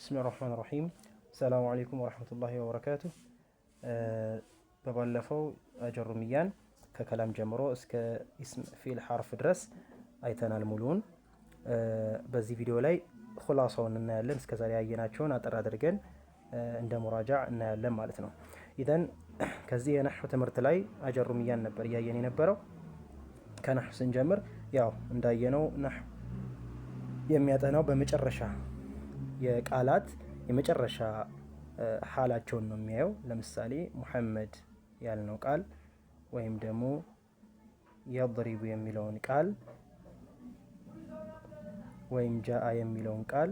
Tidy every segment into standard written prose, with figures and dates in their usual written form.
ብስሚላሂ ረህማኒ ረሂም ሰላሙ አለይኩም ወረህመቱላሂ ወበረካቱህ። በባለፈው አጀሩሚያን ከከላም ጀምሮ እስከ ኢስም ፊል ሐርፍ ድረስ አይተናል ሙሉውን። በዚህ ቪዲዮ ላይ ሁላሳውን እናያለን። እስከዛሬ ያየናቸውን አጠር አድርገን እንደ ሙራጃዕ እናያለን ማለት ነው። ኢዘን ከዚህ የነህው ትምህርት ላይ አጀሩሚያን ነበር እያየን የነበረው። ከነህው ስንጀምር ያው እንዳየነው ነህው የሚያጠናው በመጨረሻ የቃላት የመጨረሻ ሐላቸውን ነው የሚያየው። ለምሳሌ ሙሐመድ ያልነው ቃል ወይም ደግሞ የድሪቡ የሚለውን ቃል ወይም ጃአ የሚለውን ቃል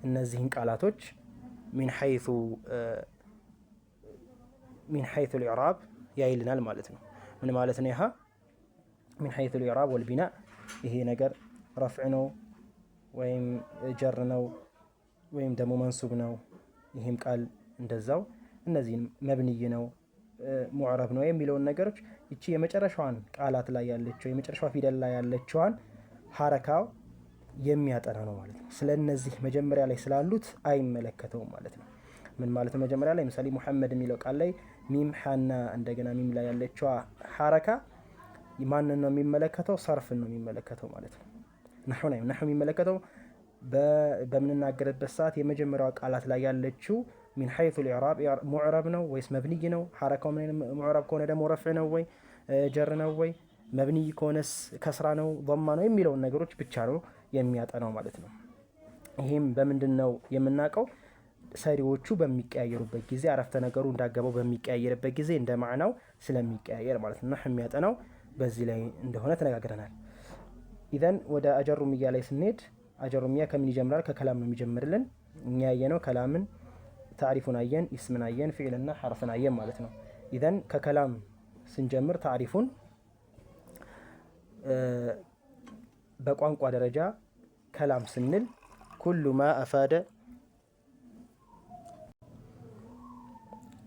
እነዚህን ቃላቶች ሚን ሐይቱ ልኢዕራብ ያይልናል ማለት ነው። ምን ማለት ነው? ይሃ ሚን ሐይቱ ልኢዕራብ ወልቢና ይሄ ነገር ረፍዕ ነው ወይም ጀር ነው ወይም ደግሞ መንሱብ ነው። ይህም ቃል እንደዛው እነዚህን መብንይ ነው ሙዕረብ ነው የሚለውን ነገሮች እቺ የመጨረሻዋን ቃላት ላይ ያለችው የመጨረሻዋ ፊደል ላይ ያለችዋን ሐረካው የሚያጠና ነው ማለት ነው። ስለ እነዚህ መጀመሪያ ላይ ስላሉት አይመለከተውም ማለት ነው። ምን ማለት ነው? መጀመሪያ ላይ ምሳሌ ሙሐመድ የሚለው ቃል ላይ ሚም ሐና እንደገና ሚም ላይ ያለችዋ ሐረካ ማንን ነው የሚመለከተው? ሰርፍን ነው የሚመለከተው ማለት ነው። ነህው የሚመለከተው በምንናገርበት ሰዓት የመጀመሪያው ቃላት ላይ ያለችው ሚን ሐይቱ ልኢዕራብ ሙዕረብ ነው ወይስ መብንይ ነው? ሐረካው ሙዕረብ ከሆነ ደግሞ ረፍዕ ነው ወይ ጀር ነው ወይ? መብንይ ከሆነስ ከስራ ነው ضማ ነው የሚለውን ነገሮች ብቻ ነው የሚያጠናው ማለት ነው። ይሄም በምንድን ነው የምናውቀው? ሰሪዎቹ በሚቀያየሩበት ጊዜ አረፍተ ነገሩ እንዳገባው በሚቀያየርበት ጊዜ እንደ ማዕናው ስለሚቀያየር ማለት ነው። የሚያጠናው በዚህ ላይ እንደሆነ ተነጋግረናል። ኢዘን ወደ አጀሩሚያ ላይ ስንሄድ አጀሩሚያ ከምን ይጀምራል? ከከላም ነው የሚጀምርልን። እኛ ያየነው ከላምን ታሪፉን አየን፣ ኢስምን አየን፣ ፊዕልና ሐርፍን አየን ማለት ነው። ኢዘን ከከላም ስንጀምር ታሪፉን በቋንቋ ደረጃ ከላም ስንል ኩሉ ማ አፋደ፣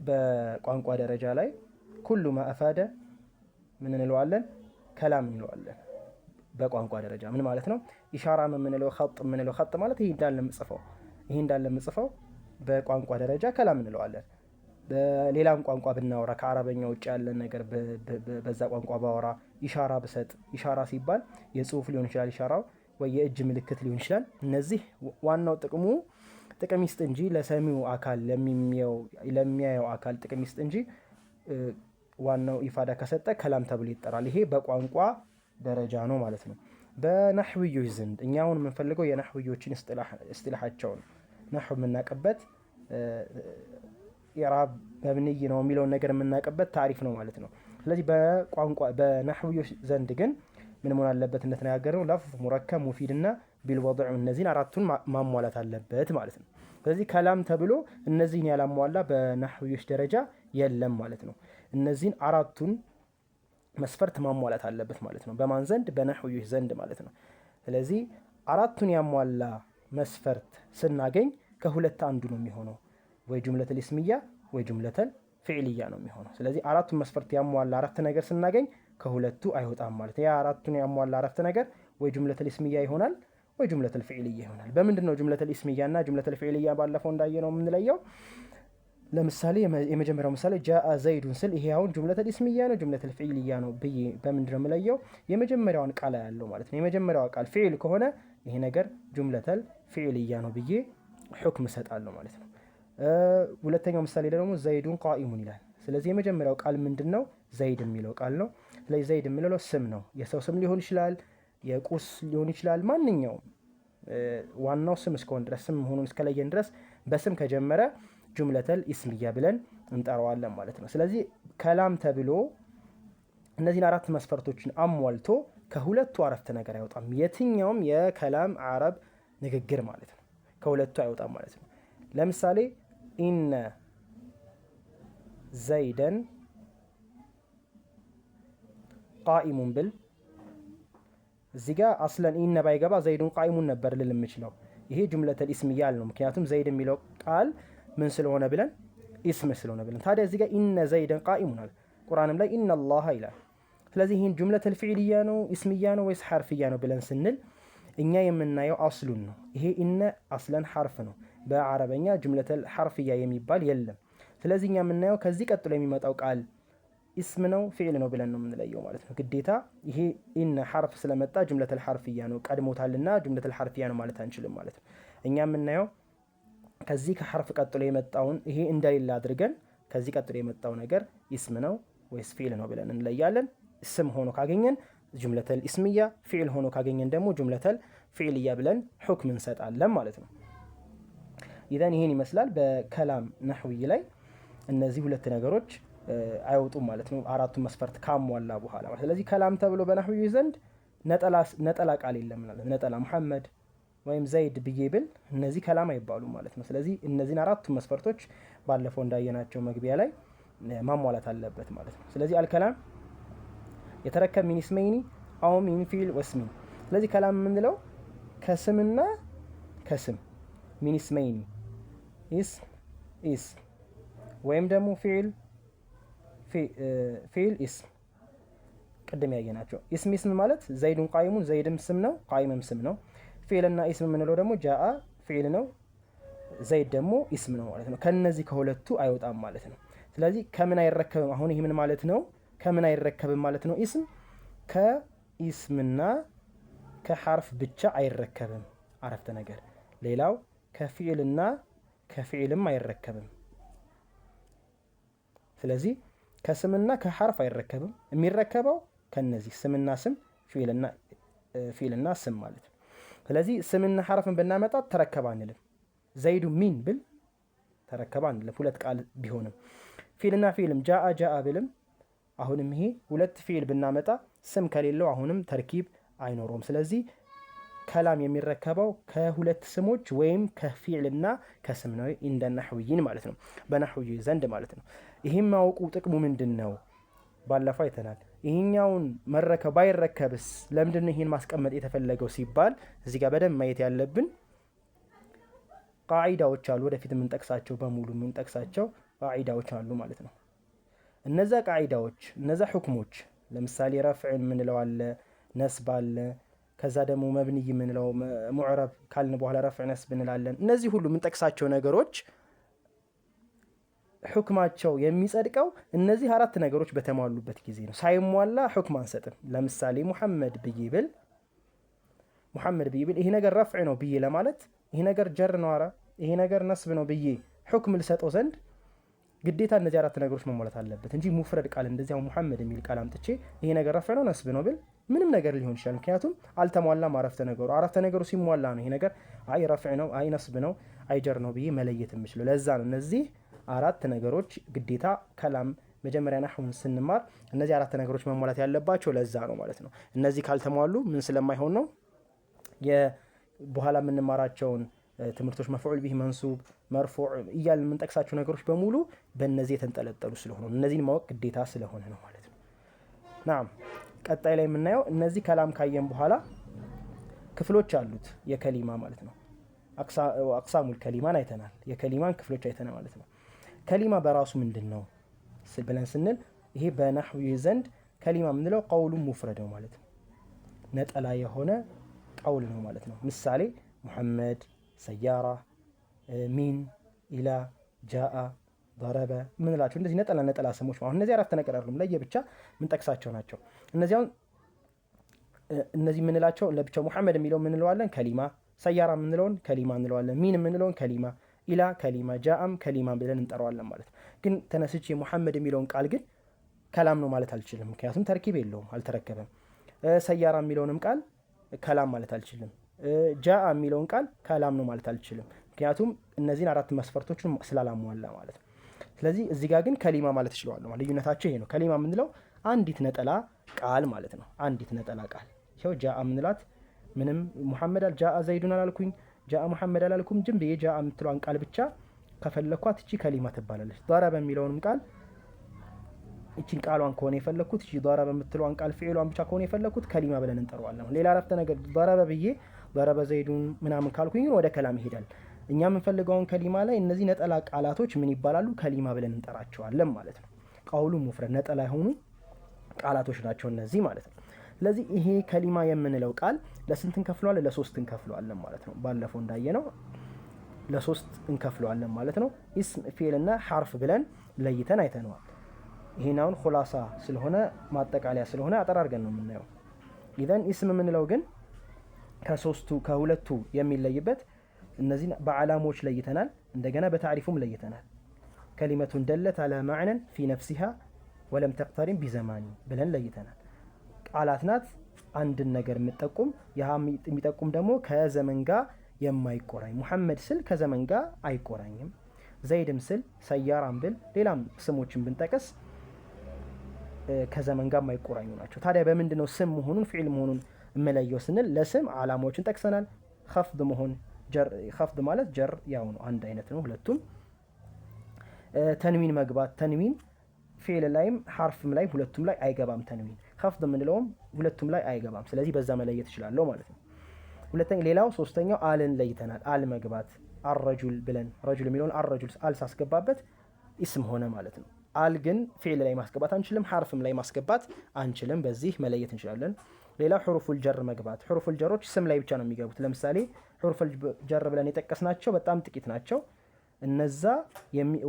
በቋንቋ ደረጃ ላይ ኩሉ ማ አፋደ ምን እንለዋለን? ከላም እንለዋለን። በቋንቋ ደረጃ ምን ማለት ነው? ኢሻራ የምንለው ኸጥ የምንለው ኸጥ ማለት ይሄ እንዳለ የምጽፈው በቋንቋ ደረጃ ከላም እንለዋለን። በሌላም ቋንቋ ብናወራ ከአረበኛ ውጭ ያለን ነገር በዛ ቋንቋ ባወራ ኢሻራ ብሰጥ፣ ኢሻራ ሲባል የጽሁፍ ሊሆን ይችላል ኢሻራው ወይ የእጅ ምልክት ሊሆን ይችላል። እነዚህ ዋናው ጥቅም ይስጥ እንጂ ለሰሚው አካል ለሚያየው አካል ጥቅም ይስጥ እንጂ ዋናው ኢፋዳ ከሰጠ ከላም ተብሎ ይጠራል። ይሄ በቋንቋ ደረጃ ነው ማለት ነው። በነህውዮች ዘንድ እኛ አሁን የምንፈልገው የነህውዮችን እስጢላሃቸው ነው። ነህው የምናውቅበት ኢዕራብ መብንይ ነው የሚለውን ነገር የምናውቅበት ታሪፍ ነው ማለት ነው። ስለዚህ በነህውዮች ዘንድ ግን ምን መሆን አለበት? እንደተነጋገርነው ለፍዝ፣ ሙረከብ፣ ሙፊድና ቢልወድዕ እነዚህን አራቱን ማሟላት አለበት ማለት ነው። ስለዚህ ከላም ተብሎ እነዚህን ያላሟላ በነህውዮች ደረጃ የለም ማለት ነው። እነዚህን አራቱን መስፈርት ማሟላት አለበት ማለት ነው። በማን ዘንድ? በነህውዮች ዘንድ ማለት ነው። ስለዚህ አራቱን ያሟላ መስፈርት ስናገኝ ከሁለት አንዱ ነው የሚሆነው፣ ወይ ጁምለተል ኢስሚያ ወይ ጁምለተል ፊዕልያ ነው የሚሆነው። ስለዚህ አራቱን መስፈርት ያሟላ አረፍተ ነገር ስናገኝ ከሁለቱ አይወጣም ማለት ነው። ያ አራቱን ያሟላ አረፍተ ነገር ወይ ጁምለተል ኢስሚያ ይሆናል ወይ ጁምለተል ፊዕልያ ይሆናል። በምንድን ነው ጁምለተል ኢስሚያ እና ጁምለተል ፊዕልያ ባለፈው እንዳየነው የምንለየው? ለምሳሌ የመጀመሪያው ምሳሌ ጃአ ዘይዱን ስል ይሄ አሁን ጁምለተል ኢስሚያ ነው ጁምለተል ፊዕልያ ነው ብዬ በምንድን ነው የምለየው? የመጀመሪያውን ቃል ያለው ማለት ነው። የመጀመሪያው ቃል ፊዕል ከሆነ ይሄ ነገር ጁምለተል ፊዕልያ ነው ብዬ ሁክም እሰጣለሁ ማለት ነው። ሁለተኛው ምሳሌ ደግሞ ዘይዱን ቃኢሙን ይላል። ስለዚህ የመጀመሪያው ቃል ምንድን ነው? ዘይድ የሚለው ቃል ነው። ስለዚህ ዘይድ የሚለው ስም ነው። የሰው ስም ሊሆን ይችላል፣ የቁስ ሊሆን ይችላል፣ ማንኛውም ዋናው ስም እስከሆነ ድረስ ስም መሆኑን እስከለየን ድረስ በስም ከጀመረ ጁምለተል ኢስሚያ ብለን እንጠራዋለን ማለት ነው። ስለዚህ ከላም ተብሎ እነዚህን አራት መስፈርቶችን አሟልቶ ከሁለቱ አረፍተ ነገር አይወጣም። የትኛውም የከላም አረብ ንግግር ማለት ነው ከሁለቱ አይወጣም ማለት ነው። ለምሳሌ ኢነ ዘይደን ቃኢሙን ብል እዚህ ጋር አስለን ኢነ ባይገባ ዘይዱን ቃኢሙን ነበር ልል የምችለው። ይሄ ጁምለተል ኢስሚያ አልነው፣ ምክንያቱም ዘይድ የሚለው ቃል ምን ስለሆነ ብለን ኢስም ስለሆነ ብለን። ታዲያ እዚህ ጋር ኢነ ዘይደን ቃኢሙን አለ። ቁርአንም ላይ ኢነላህ ይላል። ስለዚህ ይህን ጁምለተል ፊዕልያ ነው ኢስሚያ ነው ወይስ ሐርፍያ ነው ብለን ስንል እኛ የምናየው አስሉን ነው። ይሄ ኢነ አስለን ሐርፍ ነው። በአረበኛ ጅምለተል ሐርፍያ የሚባል የለም። ስለዚህ እኛ የምናየው ከዚህ ቀጥሎ የሚመጣው ቃል ኢስም ነው ፊዕል ነው ብለን ነው የምንለየው ማለት ነው። ግዴታ ይሄ ኢነ ሐርፍ ስለመጣ ጅምለተል ሐርፍያ ነው ቀድሞታልና ጅምለተል ሐርፍያ ነው ማለት አንችልም ማለት ነው። እኛ የምናየው ከዚህ ከሐርፍ ቀጥሎ የመጣውን ይሄ እንደሌላ አድርገን ከዚህ ቀጥሎ የመጣው ነገር ኢስም ነው ወይስ ፊዕል ነው ብለን እንለያለን። ስም ሆኖ ካገኘን ጁምለተል ኢስሚያ፣ ፊዕል ሆኖ ካገኘን ደግሞ ጁምለተል ፊዕልያ ብለን ሁክም እንሰጣለን ማለት ነው። ኢዘን ይሄን ይመስላል በከላም ነህዊ ላይ እነዚህ ሁለት ነገሮች አይወጡም ማለት ነው፣ አራቱን መስፈርት ካሟላ በኋላ ማለት። ስለዚህ ከላም ተብሎ በነህዊ ዘንድ ነጠላ ቃል የለም ማለት ነጠላ ሙሐመድ ወይም ዘይድ ብዬ ብል እነዚህ ከላም አይባሉም ማለት ነው። ስለዚህ እነዚህን አራቱን መስፈርቶች ባለፈው እንዳየናቸው መግቢያ ላይ ማሟላት አለበት ማለት ነው። ስለዚህ አልከላም የተረከብ ሚን እስመይኒ አው ሚን ፊዕል ወስሚን። ስለዚህ ከላም የምንለው ከስምና ከስም ሚን እስመይኒ ኢስ ወይም ደግሞ ፊዕል ኢስም ቅድም ያየናቸው። ኢስም ማለት ዘይዱን ቃይሙን ዘይድም ስም ነው ቃይምም ስም ነው። ፊዕልና ኢስም የምንለው ደግሞ ጃአ ፊዕል ነው ዘይድ ደግሞ ኢስም ነው ማለት ነው። ከነዚህ ከሁለቱ አይወጣም ማለት ነው። ስለዚህ ከምን አይረከብም? አሁን ይህ ምን ማለት ነው? ከምን አይረከብም ማለት ነው? ኢስም ከኢስምና ከሐርፍ ብቻ አይረከብም አረፍተ ነገር። ሌላው ከፊዕልና ከፊዕልም አይረከብም። ስለዚህ ከስምና ከሐርፍ አይረከብም። የሚረከበው ከነዚህ ስምና ስም ፊዕልና ስም ማለት ነው። ስለዚህ ስምና ሐርፍን ብናመጣ ተረከባ አንልም። ዘይዱ ሚን ብል ተረከባ አንልም፣ ሁለት ቃል ቢሆንም። ፊዕልና ፊዕልም ጃአ ብልም አሁንም ይሄ ሁለት ፊዕል ብናመጣ ስም ከሌለው አሁንም ተርኪብ አይኖረውም። ስለዚህ ከላም የሚረከበው ከሁለት ስሞች ወይም ከፊዕልና ከስም ነው እንደ ነህዊይን ማለት ነው፣ በነህዊ ዘንድ ማለት ነው። ይህም ማወቁ ጥቅሙ ምንድን ነው? ባለፈው አይተናል። ይህኛውን መረከብ ባይረከብስ ለምንድን ነው ይህን ማስቀመጥ የተፈለገው ሲባል እዚህ ጋር በደንብ ማየት ያለብን ቃዒዳዎች አሉ። ወደፊት የምንጠቅሳቸው በሙሉ የምንጠቅሳቸው ቃዒዳዎች አሉ ማለት ነው። እነዛ ቃዒዳዎች እነዛ ሁክሞች ለምሳሌ ረፍዕን የምንለው አለ፣ ነስብ አለ፣ ከዛ ደግሞ መብንይ የምንለው ሙዕረብ ካልን በኋላ ረፍዕ ነስብ እንላለን። እነዚህ ሁሉ የምንጠቅሳቸው ነገሮች ሁክማቸው የሚጸድቀው እነዚህ አራት ነገሮች በተሟሉበት ጊዜ ነው። ሳይሟላ ሁክም አንሰጥም። ለምሳሌ ሙሐመድ ብዬ ብል ይሄ ነገር ረፍዕ ነው ብዬ ለማለት ይሄ ነገር ጀር ነው አረ ይሄ ነገር ነስብ ነው ብዬ ሁክም ልሰጠው ዘንድ ግዴታ እነዚህ አራት ነገሮች መሟላት አለበት እንጂ ሙፍረድ ቃል እንደዚያው ሙሐመድ የሚል ቃል አምጥቼ ይሄ ነገር ረፍዕ ነው ነስብ ነው ብል ምንም ነገር ሊሆን ይችላል። ምክንያቱም አልተሟላም አረፍተ ነገሩ ሲሟላ ነው ይሄ ነገር አይ ረፍዕ ነው አይ ነስብ ነው አይ ጀር ነው ብዬ መለየት የምችለው። ለዛ ነው እነዚህ አራት ነገሮች ግዴታ ከላም መጀመሪያ ነህውን ስንማር እነዚህ አራት ነገሮች መሟላት ያለባቸው ለዛ ነው ማለት ነው። እነዚህ ካልተሟሉ ምን ስለማይሆን ነው በኋላ የምንማራቸውን ትምህርቶች መፍዑል ቢህ መንሱብ መርፉዕ እያልን የምንጠቅሳቸው ነገሮች በሙሉ በእነዚህ የተንጠለጠሉ ስለሆኑ እነዚህን ማወቅ ግዴታ ስለሆነ ነው ማለት ነው። ናም ቀጣይ ላይ የምናየው እነዚህ ከላም ካየን በኋላ ክፍሎች አሉት የከሊማ ማለት ነው። አቅሳሙል ከሊማን አይተናል፣ የከሊማን ክፍሎች አይተናል ማለት ነው። ከሊማ በራሱ ምንድን ነው ብለን ስንል ይሄ በነህዊ ዘንድ ከሊማ የምንለው ቀውሉ ሙፍረድ ነው ማለት ነው። ነጠላ የሆነ ቀውል ነው ማለት ነው። ምሳሌ ሙሐመድ፣ ሰያራ፣ ሚን፣ ኢላ፣ ጃአ፣ ضረበ ምንላቸው እንደዚህ ነጠላ ስሞች ማለት እነዚህ አረፍተ ነገር አይደሉም፣ ለየብቻ ምንጠቅሳቸው ናቸው። እነዚህ ምንላቸው ለብቻው ሙሐመድ የሚለው ምንለዋለን ከሊማ፣ ሰያራ ምንለውን ከሊማ እንለዋለን፣ ሚን ምንለውን ከሊማ፣ ኢላ ከሊማ፣ ጃአም ከሊማ ብለን እንጠራዋለን ማለት ነው። ግን ተነስቼ ሙሐመድ የሚለውን ቃል ግን ከላም ነው ማለት አልችልም፣ ምክንያቱም ተርኪብ የለውም አልተረከበም። ሰያራ የሚለውንም ቃል ከላም ማለት አልችልም። ጃአ የሚለውን ቃል ከላም ነው ማለት አልችልም፣ ምክንያቱም እነዚህን አራት መስፈርቶችን ስላላሟላ ማለት ነው። ስለዚህ እዚህ ጋር ግን ከሊማ ማለት እችላለሁ። ልዩነታቸው ይሄ ነው። ከሊማ የምንለው አንዲት ነጠላ ቃል ማለት ነው። አንዲት ነጠላ ቃል ይኸው ጃአ የምንላት ምንም ሙሐመድ ጃአ ዘይዱን አላልኩኝ፣ ጃአ ሙሐመድ አላልኩም። ዝም ብዬ ጃአ የምትለዋን ቃል ብቻ ከፈለኳት እቺ ከሊማ ትባላለች። ضረበ የሚለውንም ቃል እቺን ቃሏን ከሆነ የፈለኩት እቺ ضረበ የምትለዋን ቃል ፊዕሏን ብቻ ከሆነ የፈለኩት ከሊማ ብለን እንጠራዋለን። ሌላ አረፍተ ነገር ضረበ ብዬ ضረበ ዘይዱን ምናምን ካልኩኝ ወደ ከላም ይሄዳል። እኛ የምንፈልገውን ከሊማ ላይ እነዚህ ነጠላ ቃላቶች ምን ይባላሉ? ከሊማ ብለን እንጠራቸዋለን ማለት ነው። ቀውሉ ሙፍረድ ነጠላ የሆኑ ቃላቶች ናቸው እነዚህ ማለት ነው። ስለዚህ ይሄ ከሊማ የምንለው ቃል ለስንት እንከፍለዋለን? ለሶስት እንከፍለዋለን ማለት ነው። ባለፈው እንዳየነው ለሶስት እንከፍለዋለን ማለት ነው። ኢስም ፊዕልና ሐርፍ ብለን ለይተን አይተነዋል። ይሄን አሁን ኹላሳ ስለሆነ ማጠቃለያ ስለሆነ አጠር አድርገን ነው የምናየው። ኢዘን ኢስም የምንለው ግን ከሁለቱ የሚለይበት እነዚህን በዓላሞች ለይተናል። እንደገና በታሪፉም ለይተናል። ከሊመቱን ደለት አላ ማዕነን ፊ ነፍሲሃ ወለም ተቅተሪን ቢዘማኒ ብለን ለይተናል። ቃላት ናት አንድን ነገር የምጠቁም የሚጠቁም ደግሞ ከዘመን ጋር የማይቆራኝ። ሙሐመድ ስል ከዘመን ጋር አይቆራኝም። ዘይድም ስል ሰያራም ብል ሌላም ስሞችን ብንጠቅስ ከዘመን ጋር የማይቆራኙ ናቸው። ታዲያ በምንድን ነው ስም መሆኑን ፊዕል መሆኑን እመለየው ስንል ለስም ዓላማዎችን ጠቅሰናል። ኸፍድ መሆን ኸፍድ ማለት ጀር ያው ነው፣ አንድ አይነት ነው ሁለቱም። ተንዊን መግባት ተንዊን ፊዕል ላይም ሐርፍም ላይ ሁለቱም ላይ አይገባም። ተንዊን ኸፍድ የምንለውም ሁለቱም ላይ አይገባም። ስለዚህ በዛ መለየት እችላለሁ ማለት ነው። ሌላው ሶስተኛው አልን ለይተናል። አል መግባት አረጁል ብለን ረጁል የሚለውን አረጁል አል ሳስገባበት ኢስም ሆነ ማለት ነው። አል ግን ፊዕል ላይ ማስገባት አንችልም፣ ሐርፍም ላይ ማስገባት አንችልም። በዚህ መለየት እንችላለን። ሌላው ሑሩፉል ጀር መግባት። ሑሩፉል ጀሮች ስም ላይ ብቻ ነው የሚገቡት። ለምሳሌ ሑሩፉል ጀር ብለን የጠቀስናቸው በጣም ጥቂት ናቸው። እነዛ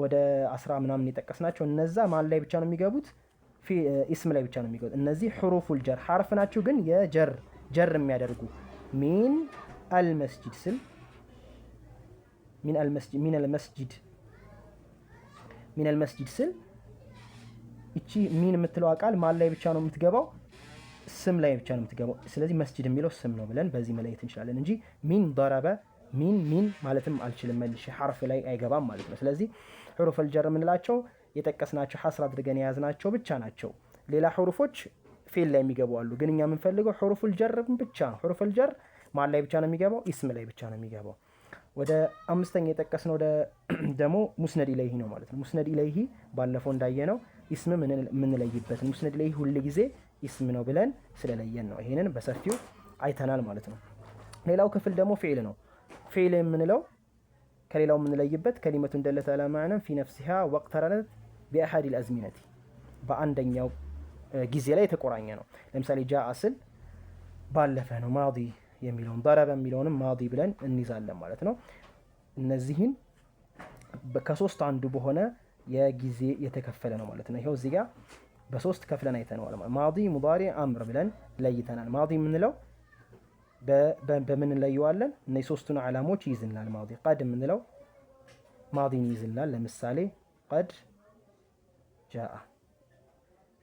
ወደ 10 ምናምን የጠቀስናቸው እነዛ ማን ላይ ብቻ ነው የሚገቡት? ኢስም ላይ ብቻ ነው የሚገቡት። እነዚህ ሑሩፉል ጀር ሐርፍ ናቸው፣ ግን ጀር የሚያደርጉ ሚን አልመስጂድ ስል ሚን አልመስጂድ ስል እቺ ሚን የምትለው ቃል ማን ላይ ብቻ ነው የምትገባው? ስም ላይ ብቻ ነው የምትገባው። ስለዚህ መስጂድ የሚለው ስም ነው ብለን በዚህ መለየት እንችላለን እንጂ ሚን ضرበ ሚን ማለትም አልችልም፣ መልሼ ሐርፍ ላይ አይገባም ማለት ነው። ስለዚህ ሑሩፈል ጀር የምንላቸው የጠቀስናቸው ሐስር አድርገን የያዝናቸው ብቻ ናቸው። ሌላ ሑሩፎች ፊል ላይ የሚገቡ አሉ፣ ግን እኛ የምንፈልገው ሑሩፈል ጀር ብቻ ነው። ሑሩፈል ጀር ማን ላይ ብቻ ነው የሚገባው? ኢስም ላይ ብቻ ነው የሚገባው። ወደ አምስተኛ የጠቀስነው ደግሞ ሙስነድ ኢለይሂ ነው ማለት ነው። ሙስነድ ኢለይሂ ባለፈው እንዳየነው ኢስም የምንለይበት ሙስነድ ኢለይሂ ሁል ጊዜ ኢስም ነው ብለን ስለለየን ነው። ይሄንን በሰፊው አይተናል ማለት ነው። ሌላው ክፍል ደግሞ ፊዕል ነው። ፊዕል የምንለው ከሌላው የምንለይበት ከሊመቱን ደለት አላ ማዕነን ፊ ነፍሲሃ ወቅተረነት ቢአሐድ አልአዝሚነቲ በአንደኛው ጊዜ ላይ የተቆራኘ ነው። ለምሳሌ ጃአ ስል ባለፈ ነው ማዲ የሚለውን ضرب የሚለውንም ማዲ ብለን እንይዛለን ማለት ነው። እነዚህን ከሶስት አንዱ በሆነ የጊዜ የተከፈለ ነው ማለት ነው። ይሄው እዚህ ጋር በሶስት ከፍለን አይተነዋል ማለት ማዲ፣ ሙዳሪ፣ አምር ብለን ለይተናል። ማዲ የምንለው በምን እንለየዋለን? እነዚህ ሶስቱን ዓላሞች ይይዝልናል። ማዲ ቀድ የምንለው ማዲን ይይዝልናል። ለምሳሌ ቀድ ጃአ።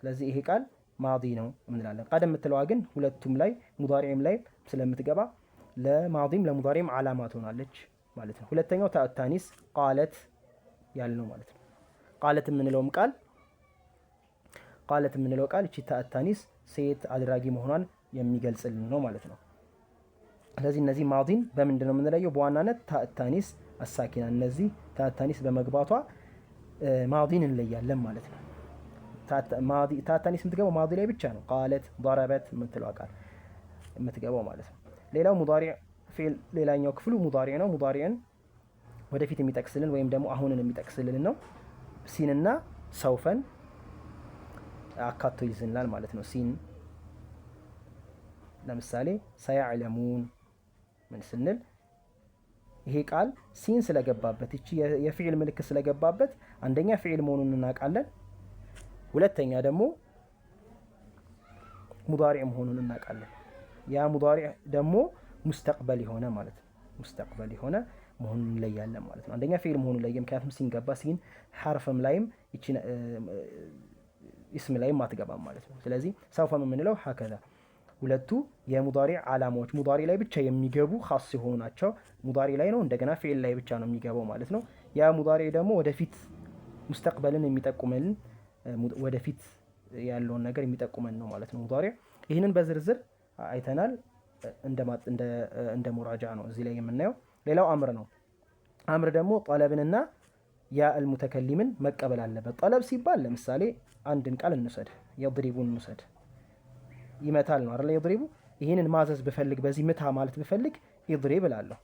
ስለዚህ ይሄ ቃል ማዲ ነው እንላለን። ቀድ የምትለዋ ግን ሁለቱም ላይ ሙዳሪዕም ላይ ስለምትገባ ለማዲም ለሙዳሪዕም ዓላማ ትሆናለች ማለት ነው። ሁለተኛው ታእታኒስ ቃለት ያልነው ማለት ነው። ቃለት የምንለው ቃል እቺ ታእታኒስ ሴት አድራጊ መሆኗን የሚገልጽልን ነው ማለት ነው። ስለዚህ እነዚህ ማዲን በምንድን ነው የምንለየው? በዋናነት ታእታኒስ አሳኪና እነዚህ ታእታኒስ በመግባቷ ማዲን እንለያለን ማለት ነው። ታእታኒስ የምትገባው ማዲ ላይ ብቻ ነው። ቃለት ضربت የምትለው ቃል የምትገባው ማለት ነው። ሌላው ሙዳሪዕ ፊዕል ሌላኛው ክፍሉ ሙዳሪዕ ነው። ሙዳሪዕን ወደፊት የሚጠቅስልን ወይም ደግሞ አሁንን የሚጠቅስልን ነው። ሲንና ሰውፈን አካቶ ይዝናል ማለት ነው። ሲን ለምሳሌ ሰያዕለሙን ምን ስንል ይሄ ቃል ሲን ስለገባበት እቺ የፊዕል ምልክት ስለገባበት አንደኛ ፊዕል መሆኑን እናውቃለን። ሁለተኛ ደግሞ ሙዳሪዕ መሆኑን እናውቃለን። ያ ሙዳሪዕ ደግሞ ሙስተቅበል የሆነ ማለት ነው። ሙስተቅበል የሆነ መሆኑን እንለያለን ማለት ነው። አንደኛ ፊዕል መሆኑን ለየ፣ ምክንያቱም ሲን ገባ። ሲን ሐርፍም ላይም እቺ ኢስም ላይም አትገባም ማለት ነው። ስለዚህ ሰውፈም የምንለው ሀከዛ ሁለቱ የሙዳሪዕ ዓላማዎች ሙዳሪዕ ላይ ብቻ የሚገቡ ኻስ የሆኑ ናቸው። ሙዳሪዕ ላይ ነው፣ እንደገና ፊዕል ላይ ብቻ ነው የሚገባው ማለት ነው። ያ ሙዳሪዕ ደግሞ ወደፊት ሙስተቅበልን የሚጠቁመልን ወደፊት ያለውን ነገር የሚጠቁመን ነው ማለት ነው ሙዳሪዕ። ይህንን በዝርዝር አይተናል። እንደ ሙራጃ ነው እዚህ ላይ የምናየው። ሌላው አምር ነው። አምር ደግሞ ጠለብንና ያ አልሙተከሊምን መቀበል አለበት። ጠለብ ሲባል ለምሳሌ አንድን ቃል እንውሰድ፣ የድሪቡን እንውሰድ። ይመታል ነው አይደል? የድሪቡ ይህንን ማዘዝ ብፈልግ በዚህ ምታ ማለት ብፈልግ ይድሪብ እላለሁ።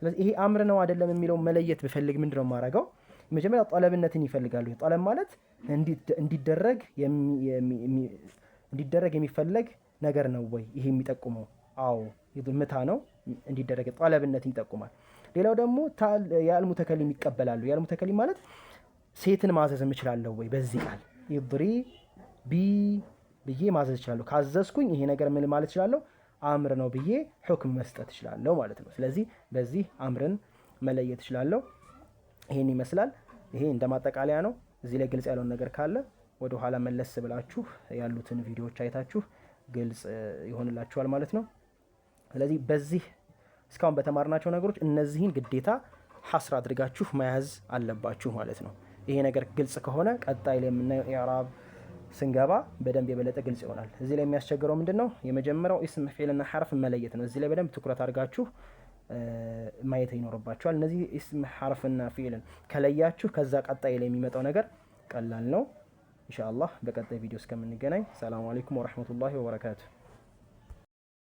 ስለዚህ ይሄ አምር ነው አይደለም የሚለው መለየት ብፈልግ ምንድነው የማደርገው? መጀመሪያ ጠለብነትን ይፈልጋሉ። ጠለብ ማለት እንዲደረግ የሚፈለግ ነገር ነው ወይ ይሄ የሚጠቁመው? አዎ ምታ ነው እንዲደረግ ጠለብነትን ይጠቁማል። ሌላው ደግሞ የአልሙተከሊም ይቀበላሉ። የአልሙተከሊም ማለት ሴትን ማዘዝ እችላለሁ ወይ በዚህ ቃል ይድሪ ቢ ብዬ ማዘዝ እችላለሁ። ካዘዝኩኝ ይሄ ነገር ምን ማለት እችላለሁ? አምር ነው ብዬ ሁክም መስጠት እችላለሁ ማለት ነው። ስለዚህ በዚህ አምርን መለየት እችላለሁ። ይሄን ይመስላል። ይሄ እንደማጠቃለያ ነው። እዚህ ላይ ግልጽ ያለውን ነገር ካለ ወደ ኋላ መለስ ብላችሁ ያሉትን ቪዲዮዎች አይታችሁ ግልጽ ይሆንላችኋል ማለት ነው። ስለዚህ በዚህ እስካሁን በተማርናቸው ነገሮች እነዚህን ግዴታ ሐስር አድርጋችሁ መያዝ አለባችሁ ማለት ነው። ይሄ ነገር ግልጽ ከሆነ ቀጣይ ላይ የምናየው ኢዕራብ ስንገባ በደንብ የበለጠ ግልጽ ይሆናል። እዚህ ላይ የሚያስቸግረው ምንድነው? የመጀመሪያው ኢስም ፊዕልና ሐርፍ መለየት ነው። እዚህ ላይ በደንብ ትኩረት አድርጋችሁ ማየት ይኖርባችኋል። እነዚህ ኢስም ሐርፍና ፊዕልን ከለያችሁ ከዛ ቀጣይ ላይ የሚመጣው ነገር ቀላል ነው። ኢንሻአላህ በቀጣይ ቪዲዮ እስከምንገናኝ ሰላም አለይኩም ወራህመቱላሂ ወበረካቱ።